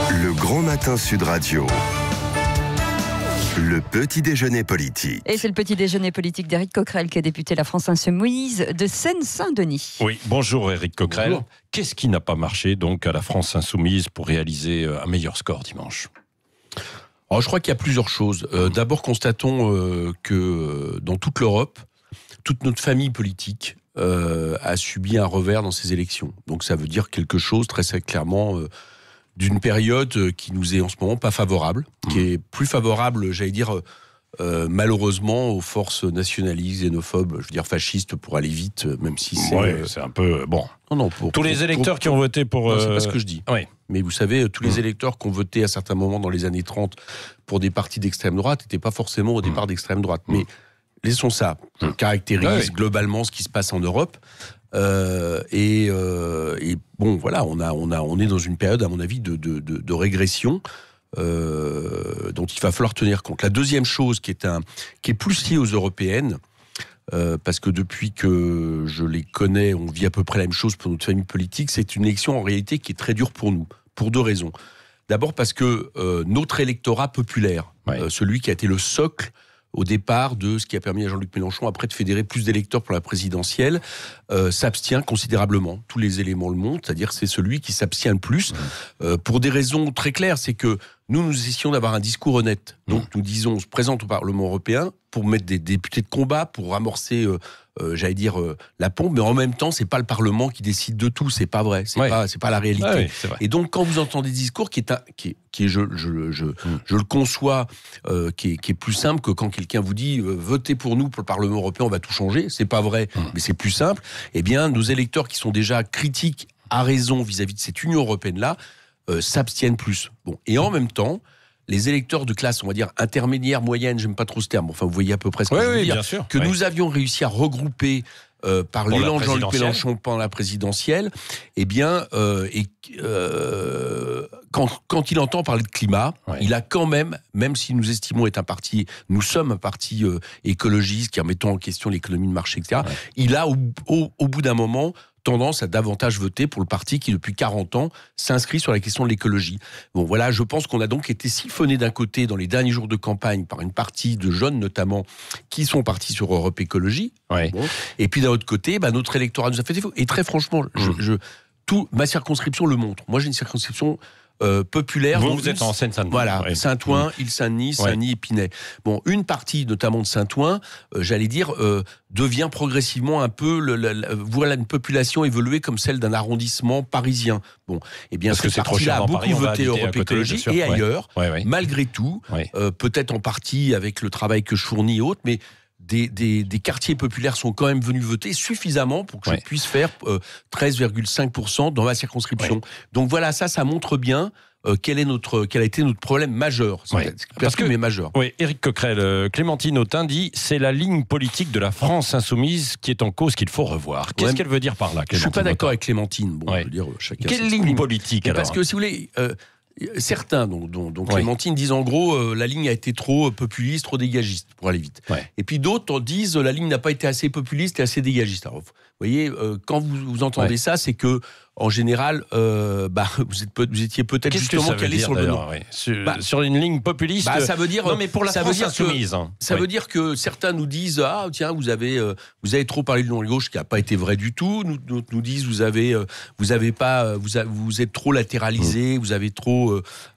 Le Grand Matin Sud Radio. Le petit déjeuner politique. Et c'est le petit déjeuner politique d'Éric Coquerel, qui est député La France Insoumise de Seine-Saint-Denis. Oui, bonjour Éric Coquerel. Bonjour. Qu'est-ce qui n'a pas marché donc à la France Insoumise pour réaliser un meilleur score dimanche ? Alors, je crois qu'il y a plusieurs choses. D'abord, constatons que dans toute l'Europe, toute notre famille politique a subi un revers dans ces élections. Donc ça veut dire quelque chose très clairement d'une période qui nous est en ce moment pas favorable, qui est plus favorable, j'allais dire, malheureusement aux forces nationalistes, xénophobes, je veux dire fascistes pour aller vite, même si c'est... Ouais, c'est un peu... Bon. Non, tous les électeurs qui ont voté pour... Non, c'est pas ce que je dis. Oui. Mais vous savez, tous les électeurs qui ont voté à certains moments dans les années 30 pour des partis d'extrême droite n'étaient pas forcément au départ d'extrême droite. Mais laissons ça. Je caractérise globalement ce qui se passe en Europe. Et bon, voilà, on est dans une période, à mon avis, de régression dont il va falloir tenir compte. La deuxième chose qui est plus liée aux européennes, parce que depuis que je les connais, on vit à peu près la même chose pour notre famille politique, c'est une élection en réalité qui est très dure pour nous, pour deux raisons. D'abord parce que notre électorat populaire, celui qui a été le socle au départ de ce qui a permis à Jean-Luc Mélenchon après de fédérer plus d'électeurs pour la présidentielle, s'abstient considérablement. Tous les éléments le montrent, c'est-à-dire c'est celui qui s'abstient le plus, pour des raisons très claires. C'est que nous essayons d'avoir un discours honnête. Donc nous disons, on se présente au Parlement européen pour mettre des députés de combat, pour amorcer, j'allais dire, la pompe, mais en même temps, c'est pas le Parlement qui décide de tout, c'est pas vrai, c'est pas la réalité. C'est vrai. Et donc, quand vous entendez des discours qui est je le conçois, qui est plus simple que quand quelqu'un vous dit votez pour nous pour le Parlement européen, on va tout changer, c'est pas vrai, mais c'est plus simple. Eh bien, nos électeurs qui sont déjà critiques à raison vis-à-vis de cette Union européenne-là, s'abstiennent plus. Bon, et en même temps, les électeurs de classe, on va dire intermédiaire, moyenne, j'aime pas trop ce terme, enfin vous voyez à peu près ce que je veux dire, bien sûr, que nous avions réussi à regrouper par l'élan de Jean-Luc Mélenchon pendant la présidentielle, eh bien, quand il entend parler de climat, il a quand même si nous estimons être un parti, nous sommes un parti écologiste qui remettons en question l'économie de marché, etc., il a au bout d'un moment tendance à davantage voter pour le parti qui, depuis 40 ans, s'inscrit sur la question de l'écologie. Bon, voilà, je pense qu'on a donc été siphonné d'un côté dans les derniers jours de campagne par une partie de jeunes, notamment, qui sont partis sur Europe Écologie. Bon. Et puis, d'un autre côté, notre électorat nous a fait défaut. Et très franchement, ma circonscription le montre. Moi, j'ai une circonscription populaire. Vous êtes en Seine-Saint-Denis. Voilà, Saint-Ouen, Île-Saint-Denis, Saint-Denis, Épinay. Bon, une partie, notamment de Saint-Ouen, j'allais dire, devient progressivement un peu, voilà une population évoluée comme celle d'un arrondissement parisien. Bon, eh bien, cette partie-là a beaucoup voté Europe Écologie et ailleurs, malgré tout, peut-être en partie avec le travail que je fournis et autres, mais des quartiers populaires sont quand même venus voter suffisamment pour que je puisse faire 13,5% dans ma circonscription. Donc voilà, ça montre bien quel a été notre problème majeur. Parce que, majeur. Oui, Éric Coquerel, Clémentine Autain dit c'est la ligne politique de la France insoumise qui est en cause qu'il faut revoir. Qu'est-ce qu'elle veut dire par là, Clémentine? Je suis pas d'accord avec Clémentine. Bon, je veux dire, chacun quelle ligne politique alors? Parce que si vous voulez. Certains, dont Clémentine, disent en gros la ligne a été trop populiste, trop dégagiste, pour aller vite. Et puis d'autres disent la ligne n'a pas été assez populiste et assez dégagiste. Alors, vous voyez, quand vous entendez ça, c'est que en général, vous étiez peut-être justement calé sur le nom. Sur une ligne populiste. Ça veut dire. Non, mais pour la France insoumise. Ça veut dire que certains nous disent tiens, vous avez trop parlé de gauche, ce qui n'a pas été vrai du tout. Nous disent vous êtes trop latéralisé, vous avez trop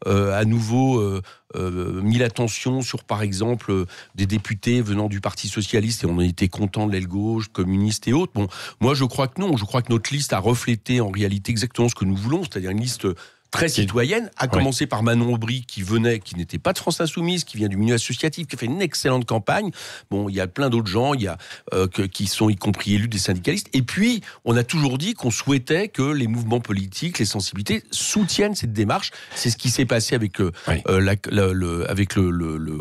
à nouveau mis l'attention sur, par exemple, des députés venant du Parti socialiste, et on a été content de l'aile gauche, communiste et autres. Bon, moi je crois que non. Je crois que notre liste a reflété en réalité exactement ce que nous voulons, c'est-à-dire une liste très citoyenne, à commencer par Manon Aubry, qui n'était pas de France Insoumise, qui vient du milieu associatif, qui a fait une excellente campagne. Bon, il y a plein d'autres gens, qui sont y compris élus des syndicalistes. Et puis, on a toujours dit qu'on souhaitait que les mouvements politiques, les sensibilités soutiennent cette démarche. C'est ce qui s'est passé avec le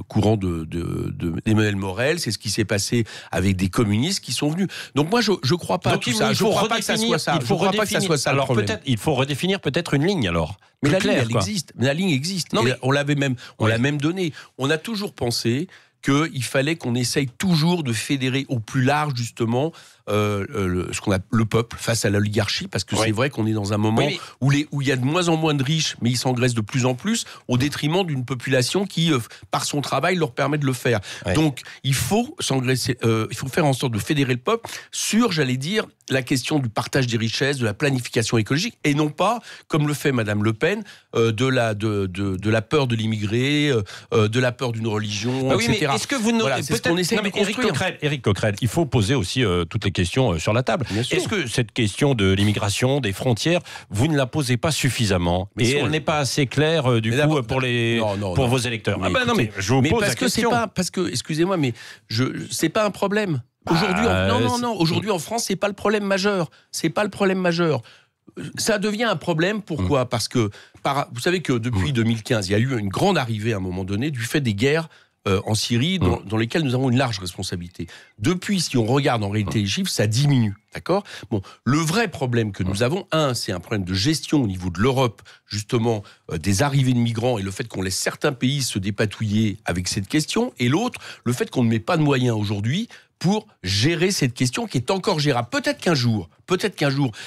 courant d'Emmanuel Morel. C'est ce qui s'est passé avec des communistes qui sont venus. Donc moi, je crois pas à tout ça. Je crois pas que ça soit ça. Je crois pas que ça soit ça. Alors peut-être, il faut redéfinir peut-être une ligne alors. Mais la ligne existe. La ligne existe. On l'a même donné. On a toujours pensé qu'il fallait qu'on essaye toujours de fédérer au plus large, justement, ce qu'on appelle le peuple face à l'oligarchie, parce que c'est vrai qu'on est dans un moment où il y a de moins en moins de riches, mais ils s'engraissent de plus en plus, au détriment d'une population qui, par son travail, leur permet de le faire. Donc, il faut s'engraisser, il faut faire en sorte de fédérer le peuple sur, j'allais dire, la question du partage des richesses, de la planification écologique, et non pas, comme le fait Madame Le Pen, de la peur de l'immigré, de la peur d'une religion, etc. Mais est-ce que vous c'est ce qu'on essaie de construire. Éric Coquerel, il faut poser aussi toutes les questions sur la table. Est-ce que cette question de l'immigration, des frontières, vous ne la posez pas suffisamment et elle n'est pas assez claire pour vos électeurs? Je vous pose la question. Parce que, excusez-moi, mais c'est pas un problème. Aujourd'hui, aujourd'hui en France, c'est pas le problème majeur. C'est pas le problème majeur. Ça devient un problème. Pourquoi ? Parce que, vous savez que depuis 2015, il y a eu une grande arrivée à un moment donné du fait des guerres en Syrie, dans lesquelles nous avons une large responsabilité. Depuis, si on regarde en réalité les chiffres, ça diminue. D'accord ? Bon, le vrai problème que nous avons, c'est un problème de gestion au niveau de l'Europe, justement, des arrivées de migrants et le fait qu'on laisse certains pays se dépatouiller avec cette question. Et l'autre, le fait qu'on ne met pas de moyens aujourd'hui pour gérer cette question qui est encore gérable. Peut-être qu'un jour,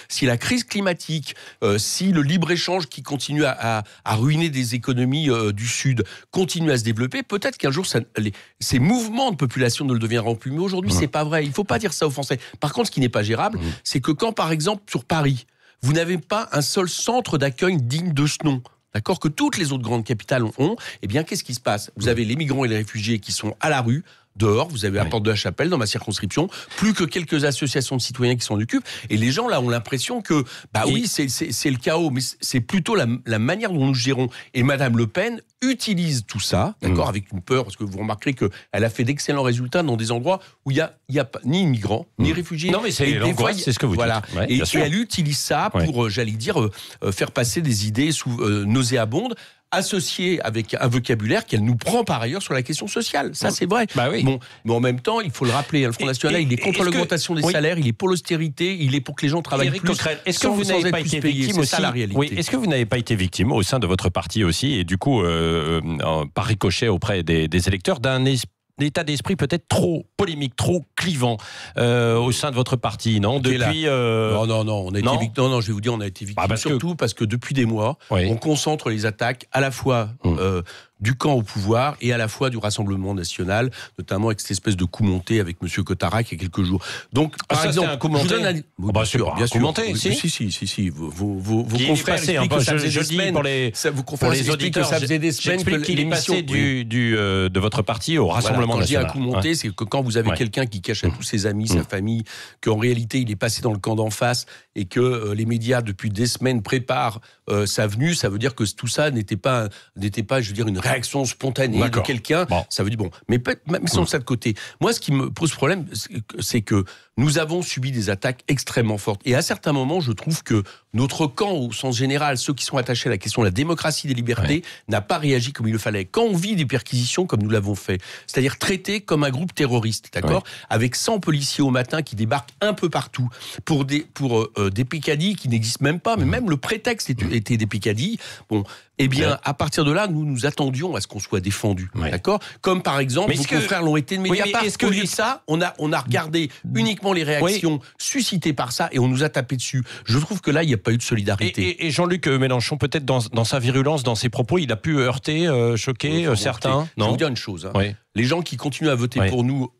si la crise climatique, si le libre-échange qui continue à ruiner des économies du Sud continue à se développer, peut-être qu'un jour, ces mouvements de population ne le deviendront plus. Mais aujourd'hui, c'est pas vrai. Il faut pas dire ça aux Français. Par contre, ce qui n'est pas gérable, c'est que quand, par exemple, sur Paris, vous n'avez pas un seul centre d'accueil digne de ce nom, d'accord, que toutes les autres grandes capitales ont, eh bien, qu'est-ce qui se passe ? Vous avez les migrants et les réfugiés qui sont à la rue, dehors, vous avez la Porte de la Chapelle dans ma circonscription, plus que quelques associations de citoyens qui s'en occupent, et les gens là ont l'impression que, c'est le chaos, mais c'est plutôt la manière dont nous gérons. Et Madame Le Pen utilise tout ça, d'accord, avec une peur, parce que vous remarquerez qu'elle a fait d'excellents résultats dans des endroits où il y a ni migrants, ni réfugiés. Non, mais c'est l'angoisse, c'est ce que vous dites. Ouais, et elle utilise ça pour, j'allais dire, faire passer des idées nauséabondes, associée avec un vocabulaire qu'elle nous prend par ailleurs sur la question sociale. Ça, c'est vrai. Bon, mais en même temps, il faut le rappeler, le Front National, il est contre l'augmentation des salaires, il est pour l'austérité, il est pour que les gens travaillent plus. Coquerel, est-ce que vous n'avez pas été victime aussi, est-ce que vous n'avez pas été victime au sein de votre parti aussi, et du coup, par ricochet auprès des électeurs, d'un état d'esprit peut-être trop polémique, trop clivant au sein de votre parti, non ? Depuis Non, je vais vous dire, on a été victime parce que depuis des mois, on concentre les attaques à la fois du camp au pouvoir et à la fois du Rassemblement national, notamment avec cette espèce de coup monté avec M. Cotarac il y a quelques jours. Donc, par exemple, un coup monté. Bien sûr. Si. Vos confrères expliquent que ça faisait des semaines. Pour les auditeurs, ça faisait des semaines qu'il est passé de votre parti au Rassemblement national. Quand je dis un coup monté, c'est que quand vous avez quelqu'un qui cache à tous ses amis, sa famille, qu'en réalité il est passé dans le camp d'en face et que les médias depuis des semaines préparent sa venue, ça veut dire que tout ça n'était pas, je veux dire, une réaction spontanée de quelqu'un. Ça veut dire mais mettons ça de côté. Moi, ce qui me pose problème, c'est que nous avons subi des attaques extrêmement fortes. Et à certains moments, je trouve que notre camp, au sens général, ceux qui sont attachés à la question de la démocratie, des libertés, n'a pas réagi comme il le fallait. Quand on vit des perquisitions comme nous l'avons fait, c'est-à-dire traité comme un groupe terroriste, d'accord, avec 100 policiers au matin qui débarquent un peu partout pour des picadilles qui n'existent même pas, mais même le prétexte était des picadilles. Bon, eh bien, à partir de là, nous attendions à ce qu'on soit défendus, d'accord ? Comme par exemple, vos confrères l'ont été de Mediapart. Au lieu de ça, on a regardé uniquement les réactions suscitées par ça et on nous a tapé dessus. Je trouve que là, il n'y a pas eu de solidarité. Et Jean-Luc Mélenchon, peut-être dans sa virulence, dans ses propos, il a pu heurter, choquer certains. Je vais vous dire une chose. Les gens qui continuent à voter pour nous,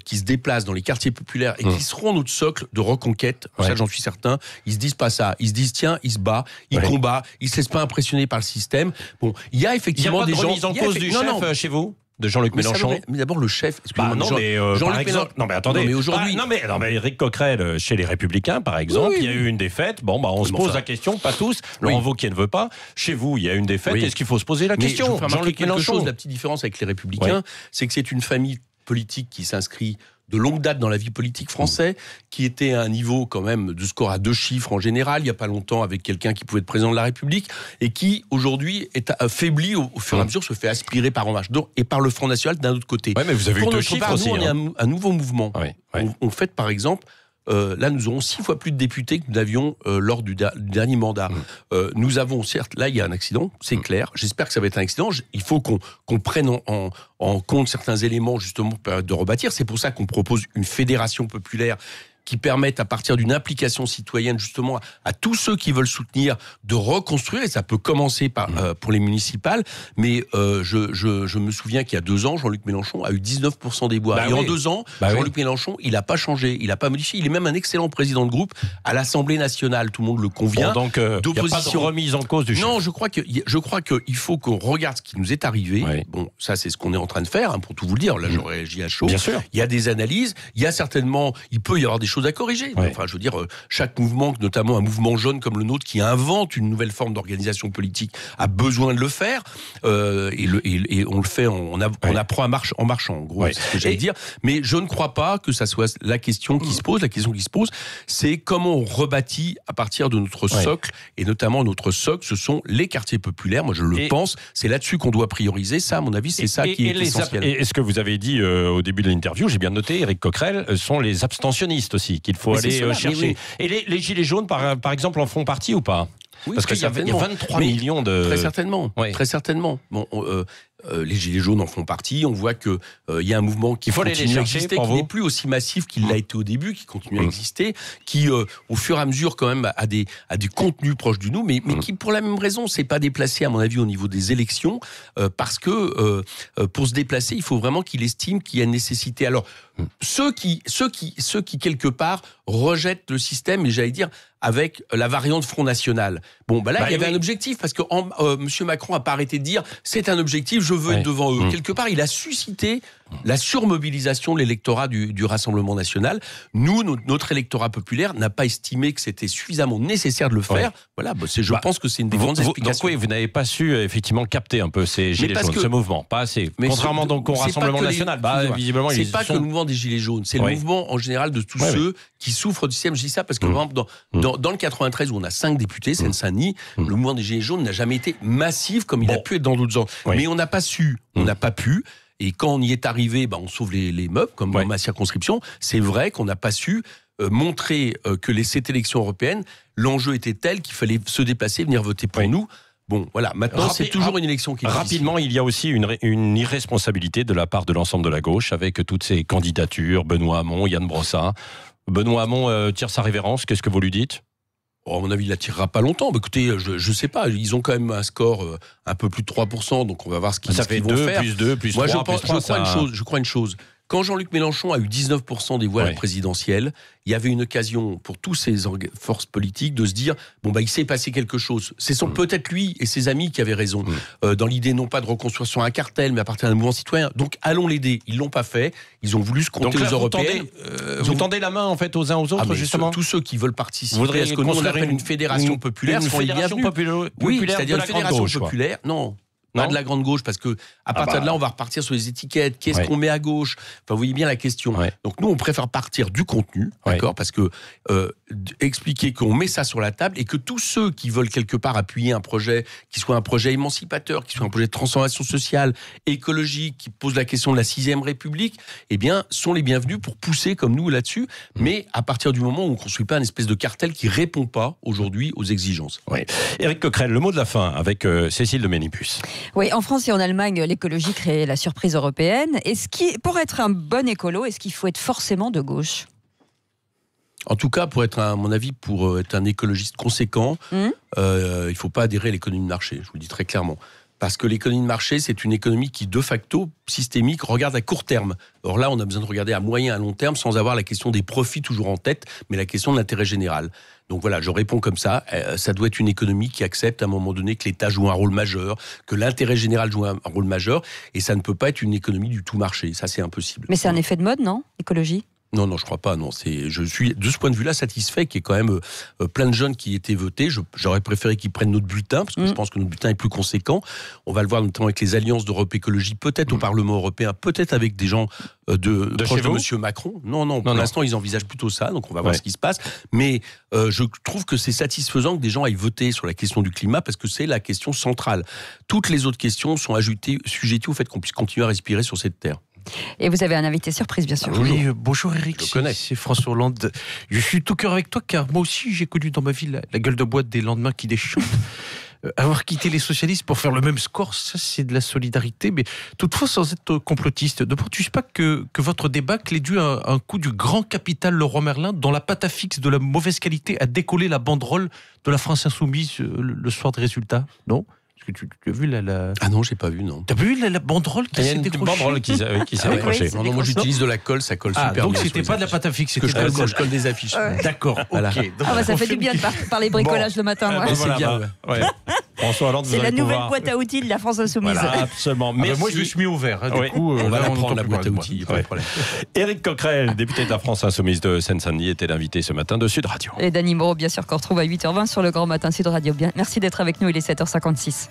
qui se déplacent dans les quartiers populaires et qui seront notre socle de reconquête, ça j'en suis certain, ils se disent pas ça. Ils se disent tiens, il se bat, il combat, il se laisse pas impressionner par le système. Bon, il y a effectivement des gens. Il n'y a pas de remise en cause du chef chez vous ? De Jean-Luc Mélenchon. Mais d'abord le chef. Jean-Luc Mélenchon. Non mais attendez. Non mais aujourd'hui. Non mais Éric Coquerel chez les Républicains par exemple, il y a eu une défaite. Bon on se pose la question, pas tous. Laurent Wauquiez ne veut pas. Chez vous, il y a eu une défaite. Est-ce qu'il faut se poser la question ? Jean-Luc Mélenchon. La petite différence avec les Républicains, c'est que c'est une famille politique qui s'inscrit de longue date dans la vie politique française, qui était à un niveau quand même de score à 2 chiffres en général, il n'y a pas longtemps avec quelqu'un qui pouvait être président de la République, et qui aujourd'hui est affaibli au fur et à mesure, se fait aspirer par En Marche, et par le Front National d'un autre côté. Mais vous avez eu 2 chiffres part, aussi. Nous, on est un nouveau mouvement. On fait par exemple là, nous aurons 6 fois plus de députés que nous avions lors du dernier mandat. Nous avons, certes, là, il y a un accident, c'est clair. J'espère que ça va être un accident. Il faut qu'on prenne en compte certains éléments, justement, pour période de rebâtir. C'est pour ça qu'on propose une fédération populaire qui permettent, à partir d'une implication citoyenne, justement, à tous ceux qui veulent soutenir, de reconstruire, et ça peut commencer par, pour les municipales, mais je me souviens qu'il y a 2 ans, Jean-Luc Mélenchon a eu 19% des voix. En 2 ans, Jean-Luc Mélenchon, il n'a pas changé, il n'a pas modifié, il est même un excellent président de groupe à l'Assemblée nationale, tout le monde le convient. Bon, donc, il n'y a pas de remise en cause du chef. Non, je crois qu'il faut qu'on regarde ce qui nous est arrivé. Oui. Bon, ça, c'est ce qu'on est en train de faire, pour tout vous le dire. Là, j'aurais réagi à chaud. Bien sûr. Il y a des analyses, il y a certainement, il peut y avoir des choses à corriger. Ouais. Enfin, je veux dire, chaque mouvement, notamment un mouvement jeune comme le nôtre, qui invente une nouvelle forme d'organisation politique, a besoin de le faire. Et on le fait, on apprend en marchant, en gros, c'est ce que j'allais dire. Mais je ne crois pas que ça soit la question qui se pose. La question qui se pose, c'est comment on rebâtit à partir de notre socle. Et notamment, notre socle, ce sont les quartiers populaires. Moi, je le pense. C'est là-dessus qu'on doit prioriser. Ça, à mon avis, c'est ça qui est essentiel. Et ce que vous avez dit au début de l'interview, j'ai bien noté, Éric Coquerel, sont les abstentionnistes aussi, qu'il faut aller chercher. Oui. Et les Gilets jaunes, par exemple, en font partie ou pas? Parce qu'il y a 23 millions de... Très certainement. Oui. Très certainement. Bon, les Gilets jaunes en font partie. On voit qu'il y a un mouvement qui continue à exister, qui n'est plus aussi massif qu'il l'a été au début, qui continue à exister, qui, au fur et à mesure, quand même, a des contenus proches de nous, mais qui, pour la même raison, ne s'est pas déplacé, à mon avis, au niveau des élections, parce que pour se déplacer, il faut vraiment qu'il estime qu'il y a une nécessité. Alors, ceux qui, quelque part, rejettent le système, et j'allais dire, avec la variante Front National. Bon, là, il y avait un objectif, parce que M. Macron n'a pas arrêté de dire c'est un objectif, je veux être devant eux. Quelque part, il a suscité la surmobilisation de l'électorat du Rassemblement National. Nous, notre électorat populaire n'a pas estimé que c'était suffisamment nécessaire de le faire. Voilà, je pense que c'est une des grandes explications. Donc vous n'avez pas su effectivement capter un peu ces Gilets jaunes, ce mouvement, pas assez. Contrairement donc au Rassemblement National, visiblement, c'est pas que le mouvement des Gilets jaunes, c'est le mouvement en général de tous ceux qui souffrent du système. Je dis ça parce que, par exemple, dans le 93, où on a 5 députés, Seine-Saint-Denis, le mouvement des Gilets jaunes n'a jamais été massif comme il a pu être dans d'autres ans. Mais on n'a pas su, on n'a pas pu. Et quand on y est arrivé, on sauve les meubles, comme dans ma circonscription. C'est vrai qu'on n'a pas su montrer que cette élection européenne, l'enjeu était tel qu'il fallait se déplacer, venir voter pour nous. Bon, voilà, maintenant c'est toujours une élection qui est rapidement, il y a aussi une irresponsabilité de la part de l'ensemble de la gauche, avec toutes ces candidatures, Benoît Hamon, Yann Brossat. Benoît Hamon tire sa révérence, qu'est-ce que vous lui dites ? À mon avis, il ne la tirera pas longtemps. Mais écoutez, je ne sais pas. Ils ont quand même un score un peu plus de 3%, donc on va voir ce qu'ils vont faire. Ça fait 2, plus 2, plus 3, Moi, plus 3. Je crois une chose. Quand Jean-Luc Mélenchon a eu 19% des voix à la présidentielle, il y avait une occasion pour tous ces forces politiques de se dire il s'est passé quelque chose. C'est peut-être lui et ses amis qui avaient raison dans l'idée non pas de reconstruire sur un cartel, mais à partir d'un mouvement citoyen. Donc allons l'aider. Ils l'ont pas fait. Ils ont voulu se compter aux Européennes. Vous tendez la main en fait aux uns aux autres, justement. Tous ceux qui veulent participer à ce que nous on appelle une fédération populaire sont les bienvenus. Oui, c'est-à-dire une fédération populaire. Non. Pas de la grande gauche, parce que à partir de là, on va repartir sur les étiquettes. Qu'est-ce qu'on met à gauche ? Enfin, vous voyez bien la question. Donc nous, on préfère partir du contenu, d'accord ? Parce que expliquer qu'on met ça sur la table et que tous ceux qui veulent quelque part appuyer un projet, qui soit un projet émancipateur, qui soit un projet de transformation sociale, écologique, qui pose la question de la 6e République, sont les bienvenus pour pousser comme nous là-dessus. Mais à partir du moment où on ne construit pas une espèce de cartel qui répond pas aujourd'hui aux exigences. Éric Coquerel, le mot de la fin avec Cécile de Ménipus. Oui, en France et en Allemagne, l'écologie crée la surprise européenne. Pour être un bon écolo, est-ce qu'il faut être forcément de gauche ? En tout cas, à mon avis, pour être un écologiste conséquent, il ne faut pas adhérer à l'économie de marché, je vous le dis très clairement. Parce que l'économie de marché, c'est une économie qui, de facto, systémique, regarde à court terme. Or là, on a besoin de regarder à moyen et à long terme, sans avoir la question des profits toujours en tête, mais la question de l'intérêt général. Donc voilà, je réponds comme ça. Ça doit être une économie qui accepte à un moment donné que l'État joue un rôle majeur, que l'intérêt général joue un rôle majeur, et ça ne peut pas être une économie du tout marché. Ça, c'est impossible. Mais c'est un effet de mode, non ? Écologie ? Non, je crois pas. Non, je suis de ce point de vue-là satisfait qu'il y ait quand même plein de jeunes qui aient été votés. J'aurais préféré qu'ils prennent notre bulletin, parce que je pense que notre bulletin est plus conséquent. On va le voir notamment avec les alliances d'Europe Écologie, peut-être au Parlement européen, peut-être avec des gens proches de Monsieur Macron. Non, pour l'instant, ils envisagent plutôt ça, donc on va voir ce qui se passe. Mais je trouve que c'est satisfaisant que des gens aillent voter sur la question du climat, parce que c'est la question centrale. Toutes les autres questions sont sujetties au fait qu'on puisse continuer à respirer sur cette terre. Et vous avez un invité surprise, bien sûr. Oui, bonjour Eric, Je connais. c'est François Hollande. Je suis tout cœur avec toi car moi aussi j'ai connu dans ma vie la gueule de bois des lendemains qui déchantent. Avoir quitté les socialistes pour faire le même score, ça c'est de la solidarité, mais toutefois sans être complotiste. Ne penses-tu pas que votre débâcle est dû à un coup du grand capital Leroy Merlin dont la pâte à fixe de la mauvaise qualité a décollé la banderole de la France Insoumise le soir des résultats, non ? Est-ce que tu as vu la... Ah non, j'ai pas vu, non. T'as vu la banderole qui s'est décrochée ? Il y a une banderole qui s'est décrochée. Non, moi j'utilise de la colle, ça colle super bien. Donc c'était pas de la pâte à fixe, c'était je colle des affiches. Ouais. D'accord, Voilà. ok. Donc, Ça fait du bien de parler bricolage le matin. Ah, ouais. ben c'est voilà, bien, ouais. François Hollande, C'est vous la allez nouvelle pouvoir... boîte à outils de la France Insoumise. Voilà, absolument. moi Merci. je me suis mis au vert. Oui. Du coup, On va là, la n'entend prendre, la plus boîte à parler de outils, moi. pas de problème. Éric Coquerel, député de la France Insoumise de Seine-Saint-Denis, était l'invité ce matin de Sud Radio. Et Dany Moreau, bien sûr, qu'on retrouve à 8h20 sur le Grand Matin Sud Radio. Bien, merci d'être avec nous, il est 7h56.